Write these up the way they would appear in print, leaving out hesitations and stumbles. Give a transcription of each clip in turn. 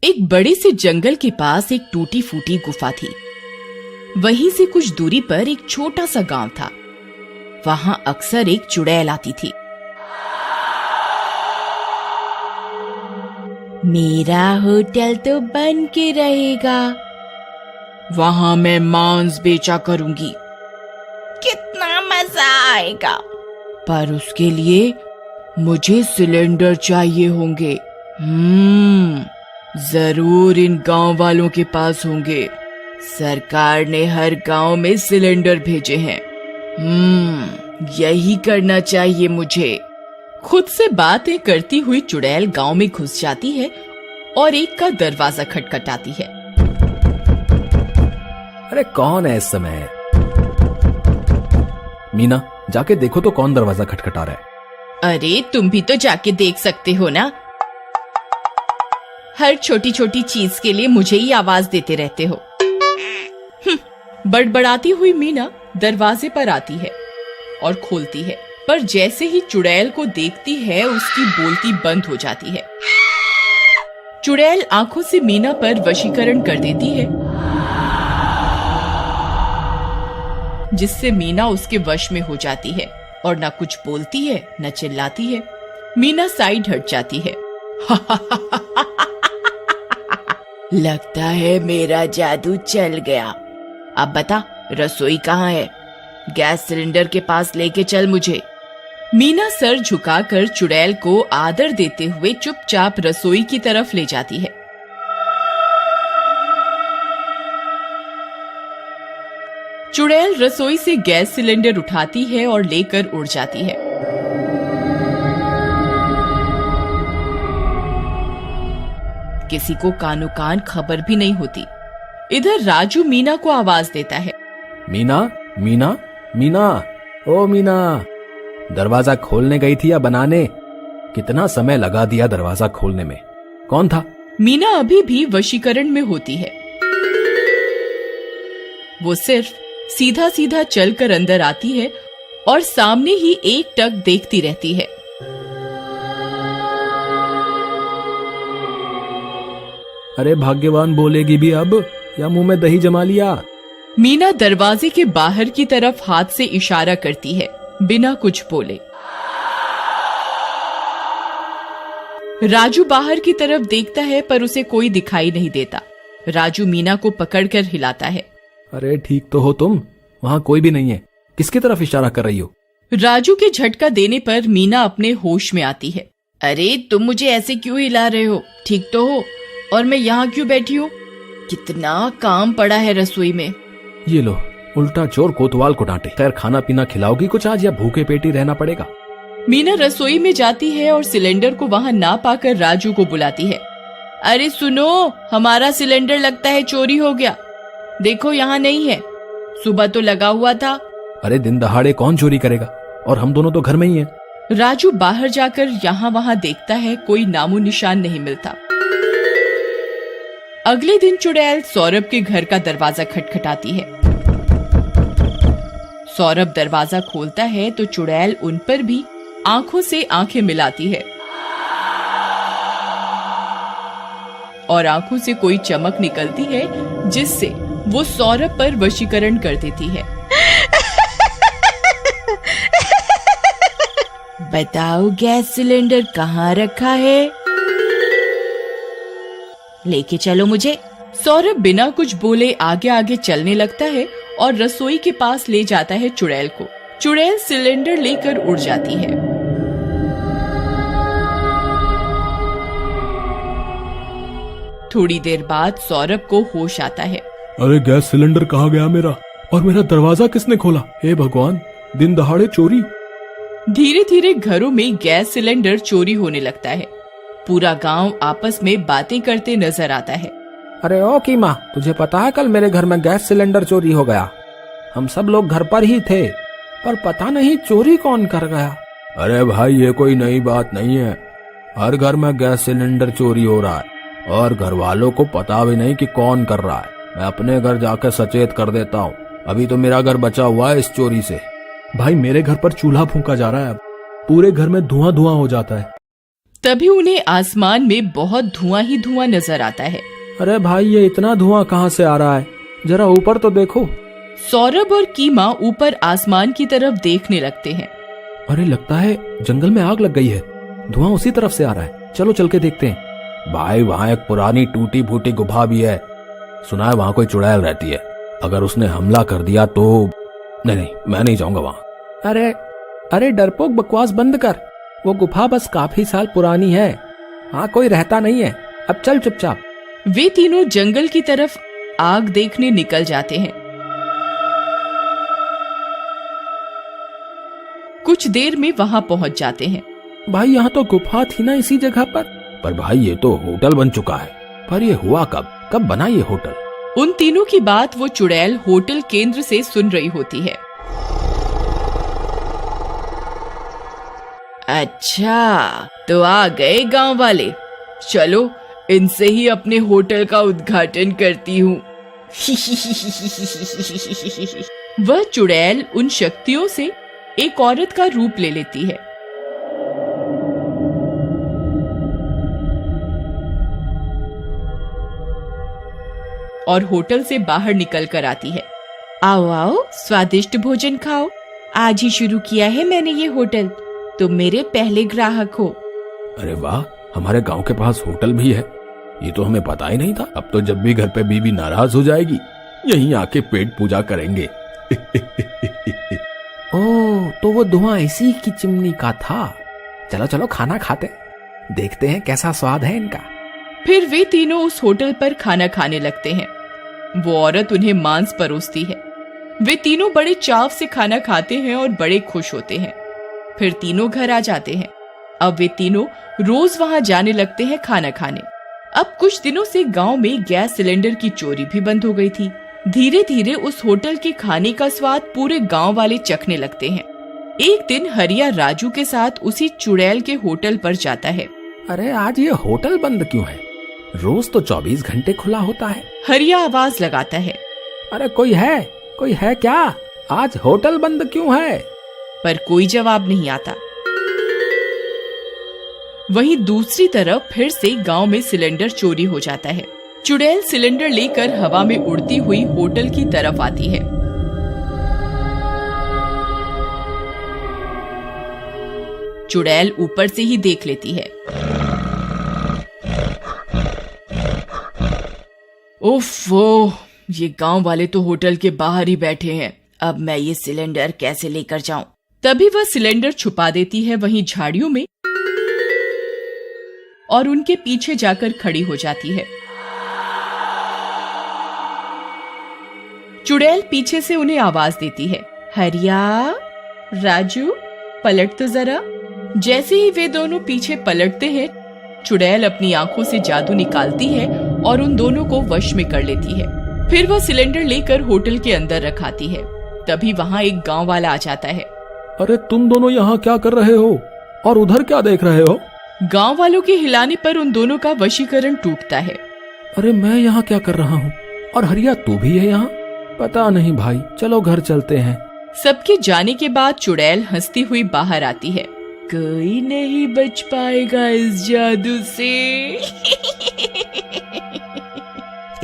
एक बड़े से जंगल के पास एक टूटी फूटी गुफा थी। वहीं से कुछ दूरी पर एक छोटा सा गांव था। वहां अक्सर एक चुड़ैल आती थी। मेरा होटल तो बन के रहेगा, वहां मैं मांस बेचा करूंगी, कितना मजा आएगा। पर उसके लिए मुझे सिलेंडर चाहिए होंगे। जरूर इन गांव वालों के पास होंगे। सरकार ने हर गांव में सिलेंडर भेजे हैं। यही करना चाहिए मुझे। खुद से बातें करती हुई चुड़ैल गांव में घुस जाती है और एक का दरवाजा खटखटाती है। अरे कौन है इस समय? मीना, जाके देखो तो कौन दरवाजा खटखटा रहा है। अरे तुम भी तो जाके देख सकते हो ना। हर छोटी छोटी चीज के लिए मुझे ही आवाज देते रहते हो। बड़बड़ाती हुई मीना दरवाजे पर आती है और खोलती है, पर जैसे ही चुड़ैल को देखती है उसकी बोलती बंद हो जाती है। चुड़ैल आंखों से मीना पर वशीकरण कर देती है, जिससे मीना उसके वश में हो जाती है और न कुछ बोलती है न चिल्लाती है। मीना साइड हट जाती है। लगता है मेरा जादू चल गया। अब बता, रसोई कहाँ है? गैस सिलेंडर के पास लेके चल मुझे। मीना सर झुकाकर चुड़ैल को आदर देते हुए चुपचाप रसोई की तरफ ले जाती है। चुड़ैल रसोई से गैस सिलेंडर उठाती है और लेकर उड़ जाती है। किसी को कानो कान खबर भी नहीं होती। इधर राजू मीना को आवाज देता है। मीना, मीना, मीना, ओ मीना, दरवाजा खोलने गई थी या बनाने? कितना समय लगा दिया दरवाजा खोलने में। कौन था? मीना अभी भी वशीकरण में होती है। वो सिर्फ सीधा सीधा चलकर अंदर आती है और सामने ही एक टक देखती रहती है। अरे भाग्यवान बोलेगी भी अब, या मुंह में दही जमा लिया? मीना दरवाजे के बाहर की तरफ हाथ से इशारा करती है, बिना कुछ बोले। राजू बाहर की तरफ देखता है पर उसे कोई दिखाई नहीं देता। राजू मीना को पकड़कर हिलाता है। अरे ठीक तो हो तुम? वहाँ कोई भी नहीं है। किसकी तरफ इशारा कर रही हो? राजू के झटका देने पर मीना अपने होश में आती है। अरे तुम मुझे ऐसे क्यों हिला रहे हो? ठीक तो हो? और मैं यहाँ क्यों बैठी हूँ? कितना काम पड़ा है रसोई में। ये लो, उल्टा चोर कोतवाल को डांटे। खैर, खाना पीना खिलाओगी कुछ आज या भूखे पेट ही रहना पड़ेगा? मीना रसोई में जाती है और सिलेंडर को वहाँ ना पाकर राजू को बुलाती है। अरे सुनो, हमारा सिलेंडर लगता है चोरी हो गया। देखो यहाँ नहीं है, सुबह तो लगा हुआ था। अरे दिन दहाड़े कौन चोरी करेगा, और हम दोनों तो घर में ही हैं। राजू बाहर जाकर यहाँ वहाँ देखता है, कोई नामो निशान नहीं मिलता। अगले दिन चुड़ैल सौरभ के घर का दरवाजा खटखटाती है। सौरभ दरवाजा खोलता है तो चुड़ैल उन पर भी आंखों से आंखें मिलाती है और आंखों से कोई चमक निकलती है, जिससे वो सौरभ पर वशीकरण कर देती है। बताओ गैस सिलेंडर कहाँ रखा है? लेके चलो मुझे। सौरभ बिना कुछ बोले आगे आगे चलने लगता है और रसोई के पास ले जाता है चुड़ैल को। चुड़ैल सिलेंडर लेकर उड़ जाती है। थोड़ी देर बाद सौरभ को होश आता है। अरे गैस सिलेंडर कहाँ गया मेरा? और मेरा दरवाजा किसने खोला? हे भगवान, दिन दहाड़े चोरी। धीरे धीरे घरों में गैस सिलेंडर चोरी होने लगता है। पूरा गांव आपस में बातें करते नजर आता है। अरे ओ कीमा, तुझे पता है कल मेरे घर में गैस सिलेंडर चोरी हो गया? हम सब लोग घर पर ही थे, पर पता नहीं चोरी कौन कर गया। अरे भाई, ये कोई नई बात नहीं है। हर घर में गैस सिलेंडर चोरी हो रहा है और घर वालों को पता भी नहीं कि कौन कर रहा है। मैं अपने घर जाकर सचेत कर देता हूँ। अभी तो मेरा घर बचा हुआ है इस चोरी से। भाई, मेरे घर पर चूल्हा फूंका जा रहा है। अब पूरे घर में धुआं धुआं हो जाता है। तभी उन्हें आसमान में बहुत धुआं ही धुआं नजर आता है। अरे भाई ये इतना धुआं कहाँ से आ रहा है, जरा ऊपर तो देखो। सौरभ और कीमा ऊपर आसमान की तरफ देखने लगते हैं। अरे लगता है जंगल में आग लग गई है, धुआं उसी तरफ से आ रहा है, चलो चल के देखते हैं। भाई वहाँ एक पुरानी टूटी फूटी गुफा भी है, सुना है वहाँ कोई चुड़ैल रहती है, अगर उसने हमला कर दिया तो नहीं मैं नहीं जाऊंगा वहाँ। अरे डरपोक बकवास बंद कर, वो गुफा बस काफी साल पुरानी है, हाँ कोई रहता नहीं है, अब चल चुपचाप। वे तीनों जंगल की तरफ आग देखने निकल जाते हैं। कुछ देर में वहां पहुंच जाते हैं। भाई यहाँ तो गुफा थी ना इसी जगह पर भाई ये तो होटल बन चुका है, पर ये हुआ कब बना ये होटल? उन तीनों की बात वो चुड़ैल होटल केंद्र से सुन रही होती है। अच्छा तो आ गए गांव वाले, चलो इनसे ही अपने होटल का उद्घाटन करती हूँ। वह चुड़ैल उन शक्तियों से एक औरत का रूप ले लेती है। और होटल से बाहर निकल कर आती है। आओ आओ स्वादिष्ट भोजन खाओ, आज ही शुरू किया है मैंने ये होटल, तुम मेरे पहले ग्राहक हो। अरे वाह, हमारे गांव के पास होटल भी है, ये तो हमें पता ही नहीं था। अब तो जब भी घर पे बीवी नाराज हो जाएगी यहीं आके पेट पूजा करेंगे। ओह तो वो धुआं इसी की चिमनी का था, चलो चलो खाना खाते, देखते हैं कैसा स्वाद है इनका। फिर वे तीनों उस होटल पर खाना खाने लगते हैं। वो औरत उन्हें मांस परोसती है। वे तीनों बड़े चाव से खाना खाते हैं और बड़े खुश होते हैं। फिर तीनों घर आ जाते हैं। अब वे तीनों रोज वहां जाने लगते हैं खाना खाने। अब कुछ दिनों से गांव में गैस सिलेंडर की चोरी भी बंद हो गई थी। धीरे धीरे उस होटल के खाने का स्वाद पूरे गांव वाले चखने लगते हैं। एक दिन हरिया राजू के साथ उसी चुड़ैल के होटल पर जाता है। अरे आज ये होटल बंद क्यों है? रोज तो 24 घंटे खुला होता है। हरिया आवाज लगाता है। अरे कोई है क्या? आज होटल बंद क्यों है? पर कोई जवाब नहीं आता। वहीं दूसरी तरफ फिर से गांव में सिलेंडर चोरी हो जाता है। चुड़ैल सिलेंडर लेकर हवा में उड़ती हुई होटल की तरफ आती है। चुड़ैल ऊपर से ही देख लेती है। ओफो, ये गांव वाले तो होटल के बाहर ही बैठे हैं, अब मैं ये सिलेंडर कैसे लेकर जाऊं? तभी वह सिलेंडर छुपा देती है वहीं झाड़ियों में और उनके पीछे जाकर खड़ी हो जाती है। चुड़ैल पीछे से उन्हें आवाज देती है, हरिया, राजू, पलट तो जरा। जैसे ही वे दोनों पीछे पलटते हैं, चुड़ैल अपनी आंखों से जादू निकालती है और उन दोनों को वश में कर लेती है। फिर वह सिलेंडर लेकर होटल के अंदर रखाती है। तभी वहाँ एक गांव वाला आ जाता है। अरे तुम दोनों यहाँ क्या कर रहे हो और उधर क्या देख रहे हो? गांव वालों के हिलाने पर उन दोनों का वशीकरण टूटता है। अरे मैं यहाँ क्या कर रहा हूँ और हरिया तू भी है यहाँ? पता नहीं भाई, चलो घर चलते हैं। सबके जाने के बाद चुड़ैल हंसती हुई बाहर आती है। कोई नहीं बच पाएगा इस जादू से।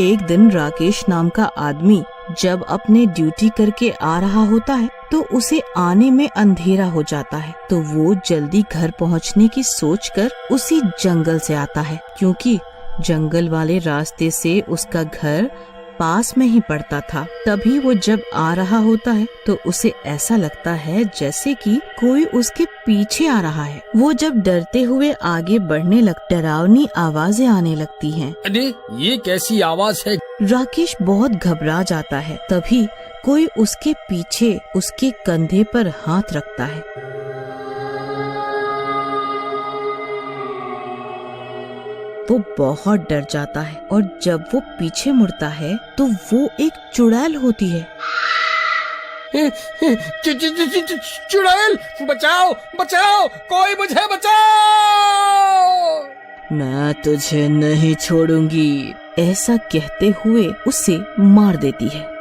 एक दिन राकेश नाम का आदमी जब अपने ड्यूटी करके आ रहा होता है तो उसे आने में अंधेरा हो जाता है, तो वो जल्दी घर पहुंचने की सोचकर उसी जंगल से आता है, क्योंकि जंगल वाले रास्ते से उसका घर पास में ही पड़ता था। तभी वो जब आ रहा होता है तो उसे ऐसा लगता है जैसे कि कोई उसके पीछे आ रहा है। वो जब डरते हुए आगे बढ़ने डरावनी आवाजें आने लगती हैं। अरे ये कैसी आवाज है? राकेश बहुत घबरा जाता है। तभी कोई उसके पीछे उसके कंधे पर हाथ रखता है। वो बहुत डर जाता है और जब वो पीछे मुड़ता है तो वो एक चुड़ैल होती है। चुड़ैल, बचाओ बचाओ, कोई मुझे बचाओ! मैं तुझे नहीं छोड़ूंगी, ऐसा कहते हुए उसे मार देती है।